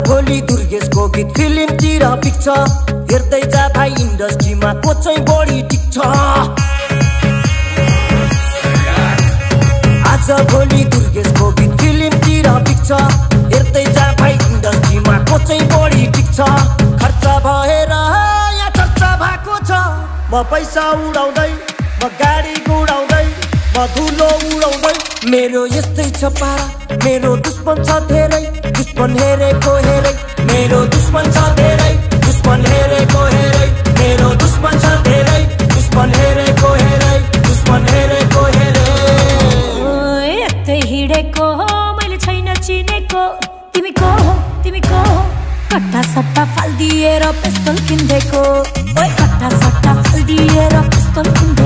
भोलि दुर्गेशको गीत फिल्मतिर पिक्छ हेर्दै जा भाइ इन्डस्ट्रीमा को चाहिँ बढी टिक्छ आज भोलि दुर्गेशको गीत फिल्मतिर पिक्छ हेर्दै जा भाइ इन्डस्ट्रीमा को चाहिँ बढी टिक्छ खर्च भएर या चर्चा भएको छ म पैसा उडाउँदै म गाडी गुडाउँदै म धुलो उडाउँदै मेरो यस्तै छ पारा मेरो दुश्मन छ धेरै दुश्मन हेरेको हेरै मेरो दुश्मन छ धेरै दुश्मन हेरेको हेरै मेरो दुश्मन छ धेरै दुश्मन हेरेको हेरै दुश्मन हेरेको हेरै यतै हिडेको हो मैले छैन चिनेको तिमी को हो कट्टा सट्टा फाल्दिएर पिस्तल किन्देको ओइ कट्टा सट्टा फाल्दिएर पिस्तल किन्देको